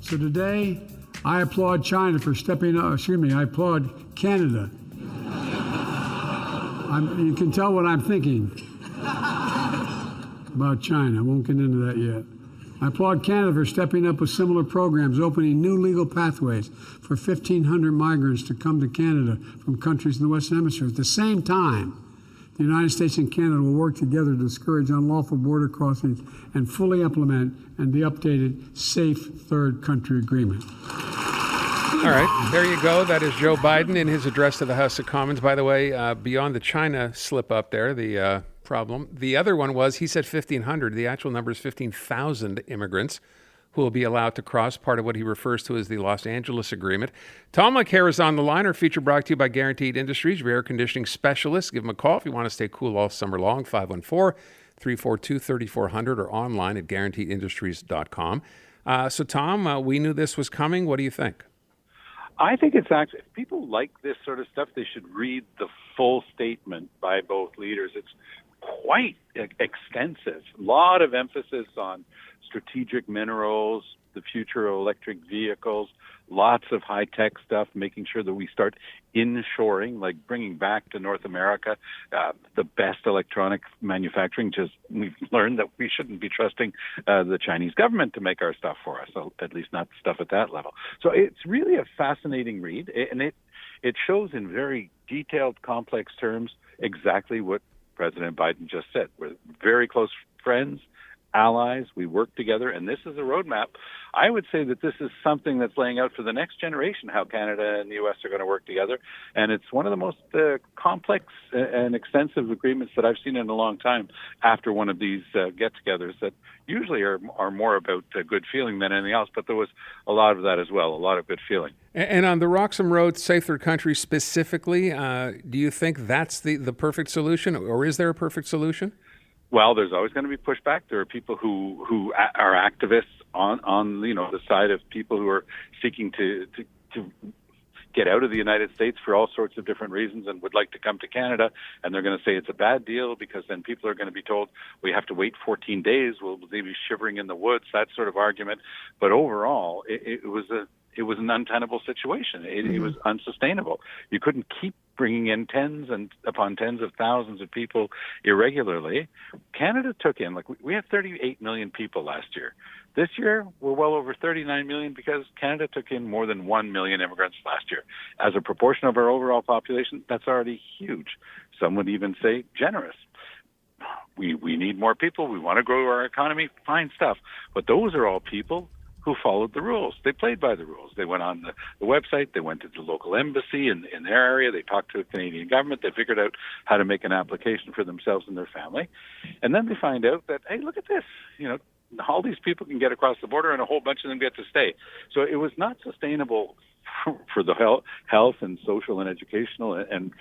So today, I applaud China for stepping up. I applaud Canada. You can tell what I'm thinking about China. I won't get into that yet. I applaud Canada for stepping up with similar programs, opening new legal pathways for 1,500 migrants to come to Canada from countries in the Western Hemisphere. At the same time, the United States and Canada will work together to discourage unlawful border crossings and fully implement the updated Safe Third Country Agreement. All right, there you go. That is Joe Biden in his address to the House of Commons. By the way, beyond the China slip up there, the problem, the other one was he said 1,500. The actual number is 15,000 immigrants who will be allowed to cross, part of what he refers to as the Los Angeles Agreement. Tom Mulcair is on the line. Our feature brought to you by Guaranteed Industries, your air conditioning specialist. Give him a call if you want to stay cool all summer long, 514-342-3400 or online at guaranteedindustries.com. So, Tom, we knew this was coming. What do you think? I think it's actually, if people like this sort of stuff, they should read the full statement by both leaders. It's quite extensive. A lot of emphasis on strategic minerals, the future of electric vehicles, lots of high-tech stuff, making sure that we start inshoring, like bringing back to North America the best electronic manufacturing. Just we've learned that we shouldn't be trusting the Chinese government to make our stuff for us, so at least not stuff at that level. So it's really a fascinating read, and it shows in very detailed, complex terms exactly what President Biden just said. We're very close friends, allies, we work together, and this is a roadmap. I would say that this is something that's laying out for the next generation how Canada and the U.S. are going to work together, and it's one of the most complex and extensive agreements that I've seen in a long time after one of these get-togethers that usually are more about good feeling than anything else, but there was a lot of that as well, a lot of good feeling. And on the Roxham Road Safe Third Country specifically, do you think that's the perfect solution, or is there a perfect solution? Well, there's always going to be pushback. There are people who are activists on the side of people who are seeking to get out of the United States for all sorts of different reasons and would like to come to Canada, and they're going to say it's a bad deal because then people are going to be told we have to wait 14 days. Will they be shivering in the woods? That sort of argument. But overall, it was an untenable situation. It was unsustainable. You couldn't keep bringing in tens upon tens of thousands of people irregularly. Canada took in, we had 38 million people last year. This year, we're well over 39 million because Canada took in more than 1 million immigrants last year. As a proportion of our overall population, that's already huge. Some would even say generous. We need more people. We want to grow our economy. Fine stuff. But those are all people who followed the rules. They played by the rules. They went on the website. They went to the local embassy in their area. They talked to the Canadian government. They figured out how to make an application for themselves and their family. And then they find out that, hey, look at this. All these people can get across the border and a whole bunch of them get to stay. So it was not sustainable for the health and social and educational and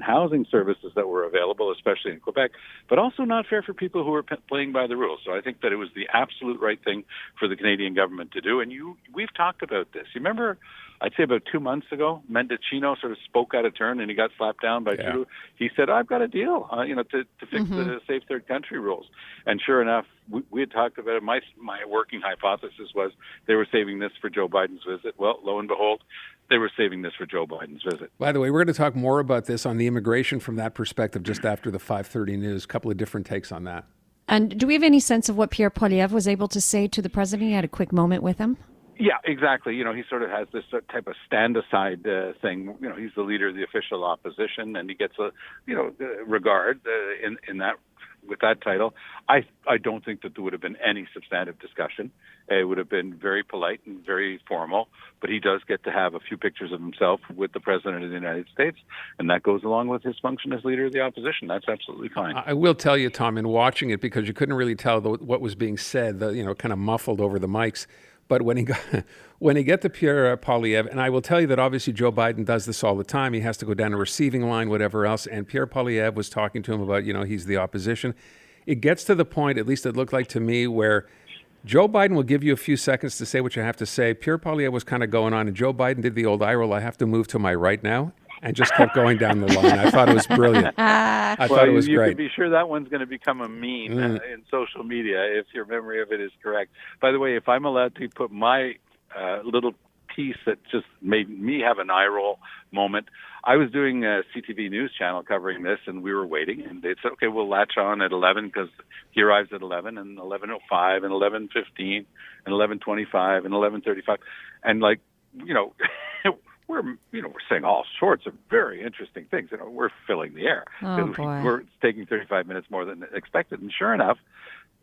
housing services that were available, especially in Quebec, but also not fair for people who were playing by the rules. So I think that it was the absolute right thing for the Canadian government to do. And we've talked about this. You remember, I'd say about 2 months ago, Mendocino sort of spoke out of turn and he got slapped down by Trudeau. He said, I've got a deal, to fix the Safe Third Country rules. And sure enough, we had talked about it. My working hypothesis was they were saving this for Joe Biden's visit. Well, lo and behold, they were saving this for Joe Biden's visit. By the way, we're going to talk more about this on the immigration from that perspective just after the 5:30 news. A couple of different takes on that. And do we have any sense of what Pierre Poilievre was able to say to the president? He had a quick moment with him. Yeah, exactly. He sort of has this type of stand-aside thing. He's the leader of the official opposition, and he gets a regard in that with that title. I don't think that there would have been any substantive discussion. It would have been very polite and very formal, but he does get to have a few pictures of himself with the President of the United States, and that goes along with his function as leader of the opposition. That's absolutely fine. I will tell you, Tom, in watching it, because you couldn't really tell what was being said, kind of muffled over the mics. But when he get to Pierre Poilievre, and I will tell you that obviously Joe Biden does this all the time. He has to go down a receiving line, whatever else. And Pierre Poilievre was talking to him about, he's the opposition. It gets to the point, at least it looked like to me, where Joe Biden will give you a few seconds to say what you have to say. Pierre Poilievre was kind of going on, and Joe Biden did the old eye roll, I have to move to my right now, and just kept going down the line. I thought it was brilliant. I thought it was great. You can be sure that one's going to become a meme in social media if your memory of it is correct. By the way, if I'm allowed to put my little piece that just made me have an eye roll moment. I was doing a CTV News channel covering this, and we were waiting, and they said, okay, we'll latch on at 11 because he arrives at 11, and 11:05, and 11:15, and 11:25, and 11:35, and like, we're saying all sorts of very interesting things. We're filling the air. Oh, boy. We're taking 35 minutes more than expected, and sure enough,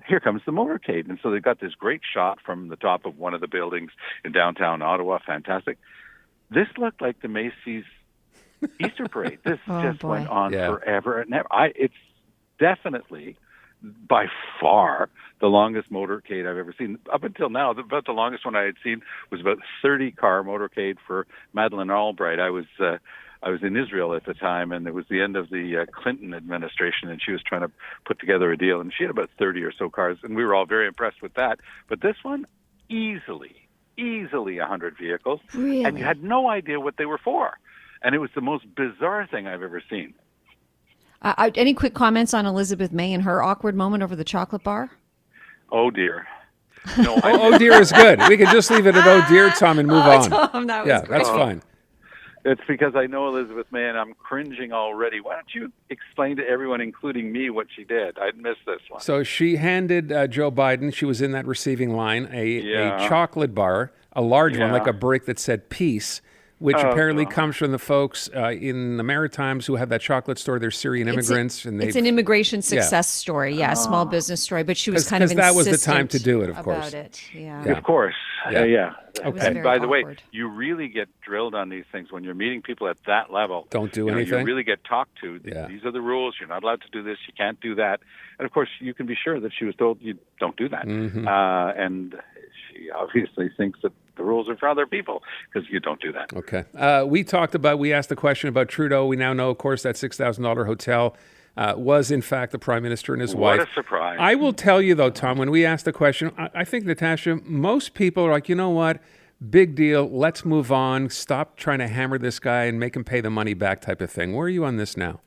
here comes the motorcade. And so they've got this great shot from the top of one of the buildings in downtown Ottawa. Fantastic. This looked like the Macy's Easter parade. This went on forever and ever. It's definitely, by far, the longest motorcade I've ever seen. Up until now, about the longest one I had seen was about 30-car motorcade for Madeleine Albright. I was in Israel at the time, and it was the end of the Clinton administration, and she was trying to put together a deal, and she had about 30 or so cars, and we were all very impressed with that. But this one, easily 100 vehicles, Really? And you had no idea what they were for. And it was the most bizarre thing I've ever seen. Any quick comments on Elizabeth May and her awkward moment over the chocolate bar? Oh, dear. No, Oh dear is good. We can just leave it at oh dear, Tom, and move on. Tom, that was great. That's fine. It's because I know Elizabeth May, and I'm cringing already. Why don't you explain to everyone, including me, what she did? I'd missed this one. So she handed Joe Biden, she was in that receiving line, a chocolate bar, a large one, like a brick that said peace, which apparently comes from the folks in the Maritimes who have that chocolate store. They're Syrian immigrants. It's an immigration success story, a small business story. But she was kind of insistent that was the time to do it, of course. About it, Of course, Okay. And by the way, you really get drilled on these things when you're meeting people at that level. Don't do anything. You really get talked to. These are the rules. You're not allowed to do this. You can't do that. And of course, you can be sure that she was told you don't do that. Mm-hmm. And she obviously thinks that the rules are for other people because you don't do that. Okay. We asked the question about Trudeau. We now know, of course, that $6,000 hotel was, in fact, the Prime Minister and his wife. What a surprise. I will tell you, though, Tom, when we asked the question, I think, Natasha, most people are like, you know what? Big deal. Let's move on. Stop trying to hammer this guy and make him pay the money back type of thing. Where are you on this now?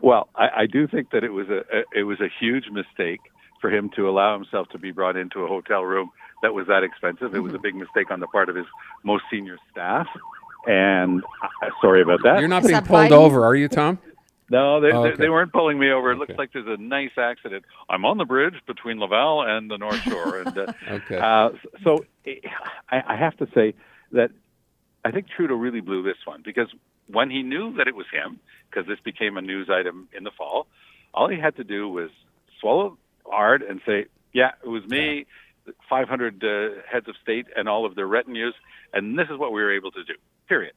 Well, I do think that it was a huge mistake for him to allow himself to be brought into a hotel room that was that expensive. It was a big mistake on the part of his most senior staff. And sorry about that. You're not being pulled over, are you, Tom? No, they weren't pulling me over. It looks like there's a nice accident. I'm on the bridge between Laval and the North Shore. And so I have to say that I think Trudeau really blew this one because when he knew that it was him, because this became a news item in the fall, all he had to do was swallow hard and say, yeah, it was me, 500 heads of state and all of their retinues, and this is what we were able to do, period.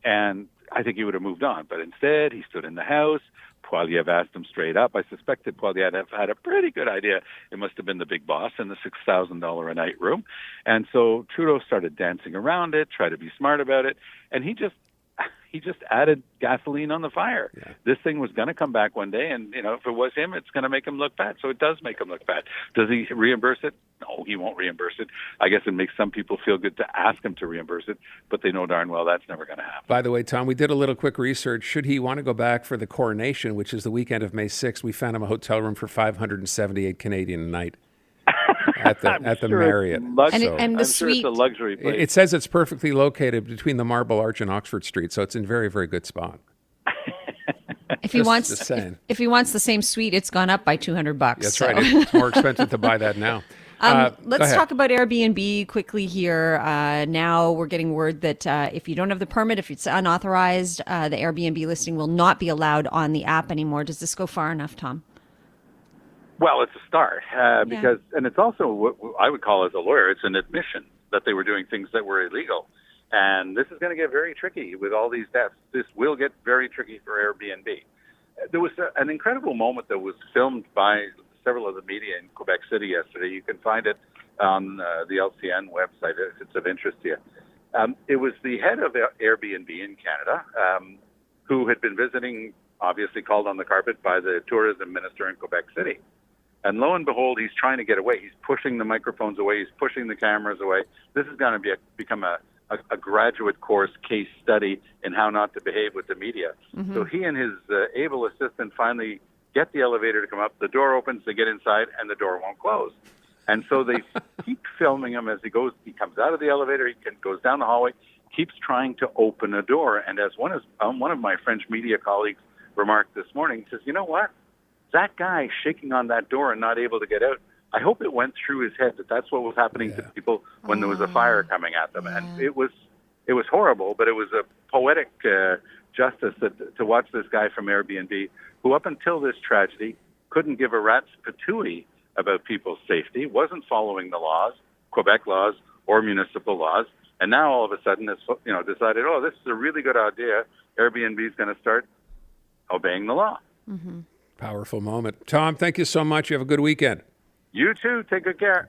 And I think he would have moved on. But instead, he stood in the House. Poilievre asked him straight up. I suspected Poilievre had a pretty good idea. It must have been the big boss in the $6,000 a night room. And so Trudeau started dancing around it, tried to be smart about it, and he just added gasoline on the fire. Yeah. This thing was going to come back one day, and if it was him, it's going to make him look bad. So it does make him look bad. Does he reimburse it? No, he won't reimburse it. I guess it makes some people feel good to ask him to reimburse it, but they know darn well that's never going to happen. By the way, Tom, we did a little quick research. Should he want to go back for the coronation, which is the weekend of May 6th, we found him a hotel room for 578 Canadian a night. At the Marriott. And the suite. It's a luxury place. It says it's perfectly located between the Marble Arch and Oxford Street, so it's in very, very good spot. If he wants the same suite, it's gone up by $200. That's right. It's more expensive to buy that now. Let's talk about Airbnb quickly here. Now we're getting word that if you don't have the permit, if it's unauthorized, the Airbnb listing will not be allowed on the app anymore. Does this go far enough, Tom? Well, it's a start because, and it's also what I would call as a lawyer, it's an admission that they were doing things that were illegal. And this is going to get very tricky with all these deaths. This will get very tricky for Airbnb. There was an incredible moment that was filmed by several of the media in Quebec City yesterday. You can find it on the LCN website if it's of interest to you. It was the head of Airbnb in Canada who had been visiting, obviously called on the carpet by the tourism minister in Quebec City. And lo and behold, he's trying to get away. He's pushing the microphones away. He's pushing the cameras away. This is going to become a graduate course case study in how not to behave with the media. Mm-hmm. So he and his able assistant finally get the elevator to come up. The door opens, they get inside, and the door won't close. And so they keep filming him as he comes out of the elevator, goes down the hallway, keeps trying to open a door. And as one of my French media colleagues remarked this morning, he says, you know what? That guy shaking on that door and not able to get out, I hope it went through his head that that's what was happening to people when there was a fire coming at them. And it was horrible, but it was a poetic justice to watch this guy from Airbnb, who up until this tragedy couldn't give a rat's patootie about people's safety, wasn't following the laws, Quebec laws or municipal laws, and now all of a sudden has decided, oh, this is a really good idea. Airbnb is going to start obeying the law. Powerful moment. Tom, thank you so much. You have a good weekend. You too. Take good care.